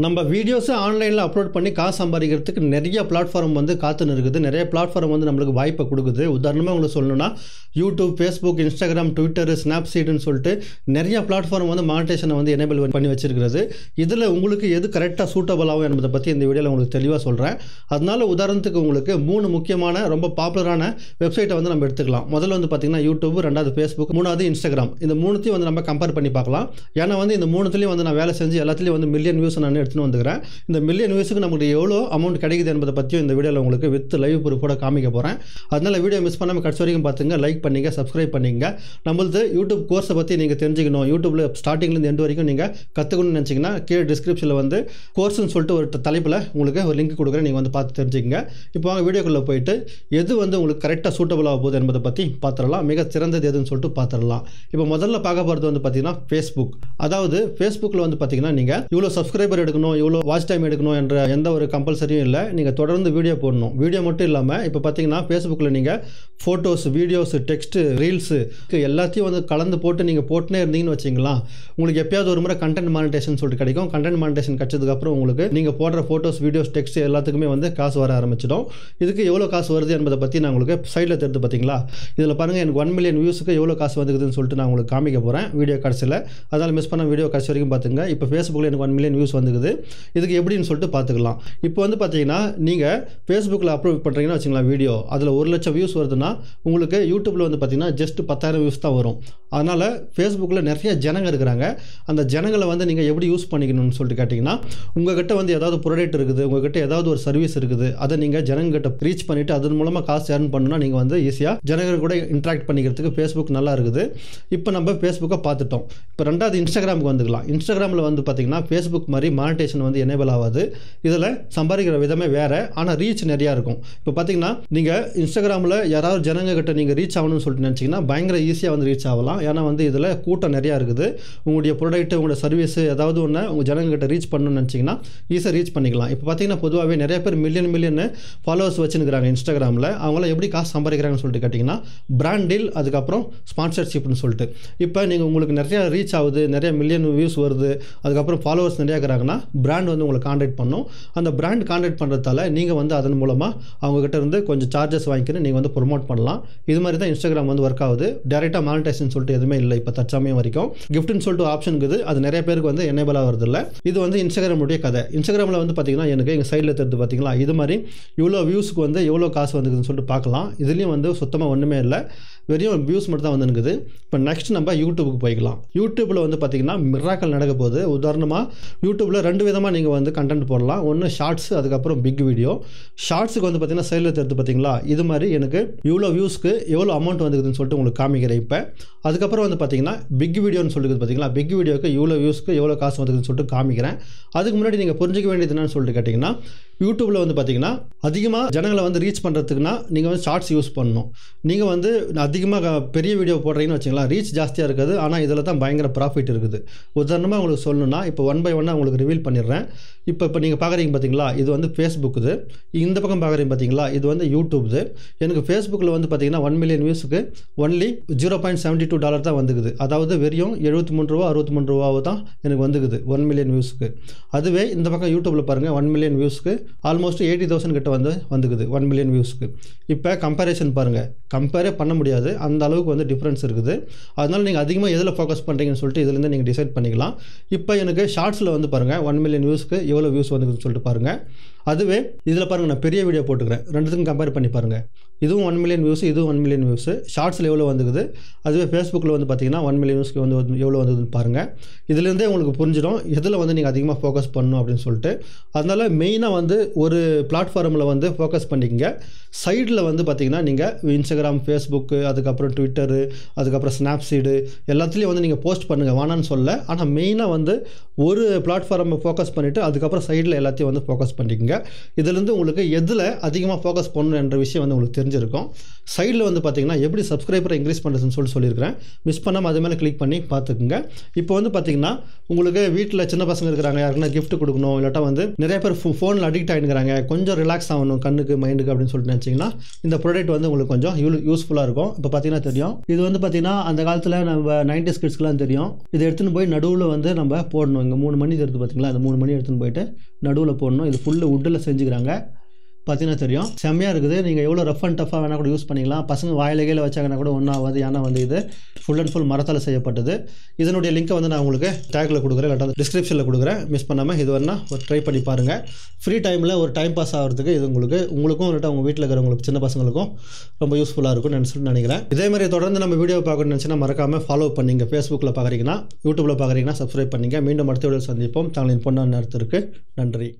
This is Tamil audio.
நம்ம வீடியோஸ் ஆன்லைனில் அப்லோட் பண்ணி காசு சம்பாதிக்கிறதுக்கு நிறைய பிளாட்ஃபார்ம் வந்து காத்துன்னு இருக்குது. நிறைய பிளாட்ஃபார்ம் வந்து நம்மளுக்கு வாய்ப்பை கொடுக்குது. உதாரணமாக உங்களுக்கு சொல்லணும்னா யூடியூப், ஃபேஸ்புக், இன்ஸ்டாகிராம், ட்விட்டர், ஸ்னாப்சீட்னு சொல்லிட்டு நிறைய பிளாட்ஃபார்ம் வந்து மானிட்டேஷனை வந்து எனேபிள் பண்ணி வச்சிருக்கிறது. இதில் உங்களுக்கு எது கரெக்டாக சூட்டபிள் ஆகும் என்பதை பற்றி இந்த வீடியோவில் உங்களுக்கு தெளிவாக சொல்கிறேன். அதனால உதாரணத்துக்கு உங்களுக்கு 3 முக்கியமான ரொம்ப பாப்புலரான வெப்சைட்டை வந்து நம்ம எடுத்துக்கலாம். முதல்ல வந்து பார்த்திங்கன்னா யூடியூப், ரெண்டாவது ஃபேஸ்புக், மூணாவது இன்ஸ்டாகிராம். இந்த மூணுத்தையும் வந்து நம்ம கம்பேர் பண்ணி பார்க்கலாம். ஏன்னா வந்து இந்த மூணுத்துலேயும் வந்து நான் வேலை செஞ்சு எல்லாத்துலேயும் வந்து மில்லியன் வியூஸ் நான் எடுத்துன்னு வந்துக்கிறேன். இந்த மில்லியன் வியூஸுக்கு நமக்கு எவ்வளோ அமௌண்ட் கிடைக்குது என்பதை பற்றியும் இந்த வீடியோவில் உங்களுக்கு வித் லைவ் ப்ரூஃபோட காமிக்க போகிறேன். அதனால் வீடியோ மிஸ் பண்ணாமல் கடைசி வரைக்கும் பார்த்துங்க, லைக் பண்ணிங்க, சப்ஸ்கிரைப் பண்ணிங்க. நம்மளது யூடியூப் கோர்ஸை பற்றி நீங்கள் தெரிஞ்சுக்கணும், யூடியூப்பில் ஸ்டார்டிங்லேருந்து எண்டு வரைக்கும் நீங்கள் கற்றுக்கணும்னு நினச்சிங்கன்னா கீழே டிஸ்கிரிப்ஷனில் வந்து கோர்ஸ்னு சொல்லிட்டு ஒரு தலைப்பில் உங்களுக்கு ஒரு லிங்க் கொடுக்குறேன், நீங்கள் வந்து பார்த்து தெரிஞ்சுக்கங்க. இப்போ வாங்க வீடியோக்குள்ளே போயிட்டு எது வந்து உங்களுக்கு கரெக்டாக சூட்டபிள் ஆக போகுது என்பதை பற்றி பார்த்துடலாம். மிக சிறந்தது எதுன்னு சொல்லிட்டு பார்த்துடலாம். இப்போ முதல்ல பார்க்க போகிறது வந்து பார்த்தீங்கன்னா ஃபேஸ்புக். அதாவது ஃபேஸ்புக்கில் வந்து பார்த்தீங்கன்னா நீங்கள் இவ்வளோ சப்ஸ்கிரைபர் எடுக்கணும், இவ்வளோ வாட்ச் டைம் எடுக்கணும் என்ற எந்த ஒரு கம்பல்சரியும் இல்லை. நீங்கள் தொடர்ந்து வீடியோ போடணும். வீடியோ மட்டும் இல்லாமல் இப்போ பார்த்தீங்கன்னா ஃபேஸ்புக்கில் நீங்கள் ஃபோட்டோஸ், வீடியோஸ், டெக்ஸ்ட்டு, ரீல்ஸு எல்லாத்தையும் வந்து கலந்து போட்டு நீங்கள் போட்டுனே இருந்தீங்கன்னு வச்சிங்களா, உங்களுக்கு எப்பயாவது ஒரு முறை கண்டென்ட் மானிட்டேஷன் சொல்லிட்டு கிடைக்கும். கண்டென்ட் மானிட்டேஷன் கிடைச்சதுக்கப்புறம் உங்களுக்கு நீங்கள் போடுற ஃபோட்டோஸ், வீடியோஸ், டெக்ஸ்ட் எல்லாத்துக்குமே வந்து காசு வர ஆரம்பிச்சிடும். இதுக்கு எவ்வளோ காசு வருது என்பதை பற்றி நான் உங்களுக்கு சைடில் தெரிந்து பார்த்தீங்களா, இதில் பாருங்கள் எனக்கு 1 மில்லியன் வியூஸுக்கு எவ்வளோ காசு வந்துக்குதுன்னு சொல்லிட்டு நான் உங்களுக்கு காமிக்க போகிறேன் வீடியோ கடைசியில். அதனால் மிஸ் பண்ண வீடியோ கடைசி வரைக்கும் பார்த்துங்க. இப்போ ஃபேஸ்புக்கில் எனக்கு 1 மில்லியன் வியூஸ் வந்துக்குது. இதுக்கு எப்படின்னு சொல்லிட்டு பார்த்துக்கலாம். இப்போ வந்து பார்த்தீங்கன்னா நீங்கள் ஃபேஸ்புக்கில் அப்லோட் பண்ணுறீங்கன்னா வச்சுங்களேன் வீடியோ, அதில் 1 லட்சம் வியூஸ் வருதுன்னா உங்களுக்கு யூடியூப்பில் வந்து பார்த்தீங்கன்னா ஜஸ்ட் 10,000 வியூஸ் தான் வரும். அதனால் ஃபேஸ்புக்கில் நிறைய ஜனங்க இருக்கிறாங்க. அந்த ஜனங்களை வந்து நீங்கள் எப்படி யூஸ் பண்ணிக்கணும்னு சொல்லிட்டு கேட்டிங்கன்னா, உங்கள்கிட்ட வந்து ஏதாவது ப்ராடக்ட் இருக்குது, உங்கள்கிட்ட ஏதாவது ஒரு சர்வீஸ் இருக்குது, அதை நீங்கள் ஜனங்கிட்ட ரீச் பண்ணிவிட்டு அதன் மூலமாக காசு ஏர்ன் பண்ணணும்னா நீங்கள் வந்து ஈஸியாக ஜனங்கள் கூட இன்ட்ராக்ட் பண்ணிக்கிறதுக்கு ஃபேஸ்புக் நல்லா இருக்குது. இப்போ நம்ம ஃபேஸ்புக்கை பார்த்துட்டோம். இப்போ ரெண்டாவது இன்ஸ்டாகிராமுக்கு வந்துக்கலாம். இன்ஸ்டாகிராமில் வந்து பார்த்தீங்கன்னா ஃபேஸ்புக் மாதிரி மானிட்டேஷன் வந்து எனேபிள் ஆகாது. இதில் சம்பாதிக்கிற விதமே வேறு, ஆனால் ரீச் நிறையா இருக்கும். இப்போ பார்த்தீங்கன்னா நீங்கள் இன்ஸ்டாகிராமில் யாராவது ஜனங்க கிட்ட நீங்கள் ரீச் ஆகணும்னு சொல்லிட்டு நினச்சிங்கன்னா பயங்கர ஈஸியாக வந்து ரீச் ஆகலாம். ஏன்னா வந்து இதில் கூட்டம் நிறையா இருக்குது. உங்களுடைய ப்ராடக்ட், உங்களுடைய சர்வீஸ் ஏதாவது ஒன்று உங்கள் ஜனங்க கிட்ட ரீச் பண்ணணும்னு நினச்சிங்கன்னா ஈஸியாக ரீச் பண்ணிக்கலாம். இப்போ பார்த்தீங்கன்னா பொதுவாகவே நிறைய பேர் மில்லியன் ஃபாலோவர்ஸ் வச்சுருக்கிறாங்க இன்ஸ்டாகிராமில். அவங்களாம் எப்படி காசு சம்பாதிக்கிறாங்கன்னு சொல்லிட்டு கேட்டிங்கன்னா பிராண்ட் டீல், அதுக்கப்புறம் ஸ்பான்சர்ஷிப்னு சொல்லிட்டு. இப்போ நீங்கள் உங்களுக்கு நிறையா ரீச் ஆகுது, நிறைய மில்லியன் வியூஸ் வருது, அதுக்கப்புறம் ஃபாலோவர்ஸ் நிறையா இருக்கிறாங்கன்னா பிராண்ட் வந்து உங்களை கான்டாக்ட் பண்ணும். அந்த பிராண்ட் கான்டாக்ட் பண்ணுறதால நீங்கள் வந்து அதன் மூலமாக அவங்ககிட்ட இருந்து கொஞ்சம் சார்ஜஸ் வாங்கிக்கிட்டு நீங்கள் வந்து ப்ரொமோட் பண்ணலாம். இது மாதிரி தான் இன்ஸ்டாகிராம் வந்து ஒர்க் ஆகுது. டேரெக்டாக மானிட்டேஷன் சொல்லிட்டு எதுவுமே இல்லை இப்போ தற்சமயம் வரைக்கும். கிஃப்ட்னு சொல்லிட்டு ஆப்ஷன் இருக்குது, அது நிறைய பேருக்கு வந்து எனேபிள் ஆகிறது இல்லை. இது வந்து இன்ஸ்டாகிராமுடைய கதை. இன்ஸ்டாகிராமில் வந்து பார்த்தீங்கன்னா எனக்கு எங்கள் சைடில் தெரிஞ்சு பார்த்தீங்களா, இது மாதிரி இவ்வளோ வியூஸுக்கு வந்து எவ்வளோ காசு வந்துக்குதுன்னு சொல்லிட்டு பார்க்கலாம். இதுலேயும் வந்து சுத்தமாக ஒன்றுமே இல்லை, வெறும் வியூஸ் மட்டும் தான் வந்துருக்குது. இப்போ நெக்ஸ்ட் நம்ம யூடியூபுக்கு போய்க்கலாம். யூடியூப்பில் வந்து பார்த்தீங்கன்னா மிராக்கல் நடக்க போகுது. உதாரணமாக யூடியூப்பில் 2 விதமாக நீங்கள் வந்து கண்டென்ட் போடலாம். ஒன்று ஷார்ட்ஸ், அதுக்கப்புறம் பிக் வீடியோ. ஷார்ட்ஸுக்கு வந்து பார்த்தீங்கன்னா சைடில் தெரிஞ்சு பார்த்தீங்களா, இது மாதிரி எனக்கு இவ்வளோ வியூஸ்க்கு எவ்வளோ அமௌண்ட் வந்துக்குதுன்னு சொல்லிட்டு உங்களுக்கு காமிக்கிறேன் இப்போ. அதுக்கப்புறம் வந்து பார்த்தீங்கன்னா பிக் வீடியோன்னு சொல்லிட்டு பார்த்தீங்களா, பிக் வீடியோக்கு இவ்வளோ வியூஸ்க்கு எவ்வளோ காசு வந்துக்குதுன்னு சொல்லிட்டு காமிக்கிறேன். அதுக்கு முன்னாடி நீங்கள் புரிஞ்சிக்க வேண்டியது என்னன்னு சொல்லிட்டு கேட்டிங்கன்னா, யூடியூப்பில் வந்து பார்த்தீங்கன்னா அதிகமாக ஜனங்களை வந்து ரீச் பண்ணுறதுக்குன்னா நீங்கள் வந்து ஷார்ட்ஸ் யூஸ் பண்ணணும். நீங்கள் வந்து அதிகமாக பெரிய வீடியோ போடுறீங்கன்னு வச்சுக்கலாம், ரீச் ஜாஸ்தியாக இருக்குது, ஆனால் இதில் தான் பயங்கர ப்ராஃபிட் இருக்குது. உதாரணமாக உங்களுக்கு சொல்லணும்னா இப்போ 1 by 1 உங்களுக்கு ரிவீல் பண்ணிடுறேன். இப்போ நீங்கள் பார்க்குறீங்க பார்த்தீங்களா, இது வந்து ஃபேஸ்புக்கு. இந்த பக்கம் பார்க்குறீங்க பார்த்தீங்களா, இது வந்து யூடியூப்து. எனக்கு ஃபேஸ்புக்கில் வந்து பார்த்தீங்கன்னா 1 மில்லியன் வியூஸுக்கு ஒன்லி $0.72 தான் வந்துக்குது. அதாவது வெறும் $73 $63 தான் எனக்கு வந்துக்குது 1 மில்லியன் வியூஸுக்கு. அதுவே இந்த பக்கம் யூடியூப்பில் பாருங்கள் 1 மில்லியன் வியூஸுக்கு ஆல்மோஸ்ட் 80,000 கிட்ட வந்துக்குது 1 மில்லியன் வியூஸுக்கு. இப்போ கம்பேரிசன் பாருங்கள், கம்பேரே பண்ண முடியாது, அந்த அளவுக்கு வந்து டிஃப்ரென்ஸ் இருக்குது. அதனால் நீங்கள் அதிகமாக எதில் ஃபோக்கஸ் பண்ணுறீங்கன்னு சொல்லிட்டு இதுலேருந்து நீங்கள் டிசைட் பண்ணிக்கலாம். இப்போ எனக்கு ஷார்ட்ஸில் வந்து பாருங்கள் 1 மில்லியன் வியூஸ்க்கு எவ்வளோ வியூஸ் வந்துக்குதுன்னு சொல்லிட்டு பாருங்கள். அதுவே இதில் பாருங்கள், நான் பெரிய வீடியோ போட்டுக்கிறேன், ரெண்டுத்துக்கும் கம்பேர் பண்ணி பாருங்கள். இதுவும் 1 மில்லியன் வியூஸ், இதுவும் 1 மில்லியன் வியூஸ். ஷார்ட்ஸில் எவ்வளோ வந்துக்குது, அதுவே ஃபேஸ்புக்கில் வந்து பார்த்தீங்கன்னா 1 மில்லியன் வியூஸ்க்கு வந்து எவ்வளோ வந்ததுன்னு பாருங்கள். இதுலேருந்தே உங்களுக்கு புரிஞ்சிடும் எதில் வந்து நீங்கள் அதிகமாக ஃபோக்கஸ் பண்ணணும் அப்படின்னு சொல்லிட்டு. அதனால் மெயினாக வந்து ஒரு பிளாட்ஃபார்மில் வந்து ஃபோக்கஸ் பண்ணிக்கங்க. சைடில் வந்து பார்த்தீங்கன்னா நீங்கள் இன்ஸ்டாகிராம், ஃபேஸ்புக்கு, அதுக்கப்புறம் ட்விட்டரு, அதுக்கப்புறம் ஸ்னாப்சீடு எல்லாத்துலேயும் வந்து நீங்கள் போஸ்ட் பண்ணுங்கள், வேணான்னு சொல்ல. ஆனால் மெயினாக வந்து ஒரு பிளாட்ஃபார்மை ஃபோக்கஸ் பண்ணிவிட்டு அதுக்கப்புறம் சைடில் எல்லாத்தையும் வந்து ஃபோக்கஸ் பண்ணிக்கங்க. இதுலேருந்து உங்களுக்கு எதில் அதிகமாக ஃபோக்கஸ் பண்ணணும் என்ற விஷயம் வந்து உங்களுக்கு தெரிஞ்சிருக்கும். சைடில் வந்து பார்த்தீங்கன்னா எப்படி சப்ஸ்கிரைபரை இன்க்ரீஸ் பண்ணுறதுன்னு சொல்லியிருக்கிறேன். மிஸ் பண்ணாமல் அது மேலே கிளிக் பண்ணி பார்த்துக்குங்க. இப்போ வந்து பார்த்தீங்கன்னா உங்களுக்கு வீட்டில் சின்ன பசங்க இருக்கிறாங்க, யாருக்குன்னா கிஃப்ட் கொடுக்கணும், இல்லாட்டா வந்து நிறைய பேர் ஃபோனில் அடிக்ட் ஆகிடுங்கிறாங்க, கொஞ்சம் ரிலாக்ஸ் ஆகணும் கண்ணுக்கு மைண்டுக்கு அப்படின்னு சொல்லிட்டு நினச்சிங்கன்னா இந்த ப்ராடக்ட் வந்து உங்களுக்கு கொஞ்சம் யூஸ்ஃபுல்லாக இருக்கும். இப்போ பார்த்தீங்கன்னா தெரியும், இது வந்து பார்த்தீங்கன்னா அந்த காலத்தில் நம்ம 90s கிட்ஸ்க்குலாம் தெரியும். இதை எடுத்துன்னு போய் நடுவில் வந்து நம்ம போடணும். இங்கே 3 மணி எடுத்து பார்த்தீங்களா, அந்த 3 மணி எடுத்துன்னு போயிட்டு நடுவில் போடணும். இது ஃபுல்லு வுட்டில் செஞ்சுக்கிறாங்க. பார்த்தீங்கன்னா தெரியும், செம்மையாக இருக்குது. நீங்கள் எவ்வளோ ரஃப் அண்ட் டஃபாக வேணால் கூட யூஸ் பண்ணிக்கலாம். பசங்க வாயிலகையில் வச்சாங்கன்னா கூட ஒன்றும் ஆகாது. ஏன்னா வந்து இது ஃபுல் அண்ட் ஃபுல் மரத்தால் செய்யப்பட்டது. இதனுடைய லிங்க்கை வந்து நான் உங்களுக்கு டேக்கில் கொடுக்குறேன், இல்லாட்டா டிஸ்கிரிப்ஷனில் கொடுக்குறேன். மிஸ் பண்ணாமல் இது வேணால் ஒரு ட்ரை பண்ணி பாருங்கள். ஃப்ரீ டைமில் ஒரு டைம் பாஸ் ஆகிறதுக்கு இது உங்களுக்கும் இல்லாட்டா உங்கள் வீட்டில் இருக்கிறவங்களுக்கு சின்ன பசங்களுக்கும் ரொம்ப யூஸ்ஃபுல்லாக இருக்கும்னு நினைக்கிறேன். இதேமாதிரி தொடர்ந்து நம்ம வீடியோ பார்க்கணும்னு நினச்சினா மறக்காமல் ஃபாலோ பண்ணிங்க. ஃபேஸ்புக்கில் பார்க்குறீங்கன்னா, யூடியூப்பில் பார்க்குறீங்கன்னா சப்ஸ்கிரைப் பண்ணிங்க. மீண்டும் அடுத்த வீடியோ சந்திப்போம். தங்களின் பொண்ணான நேரத்திற்கு நன்றி.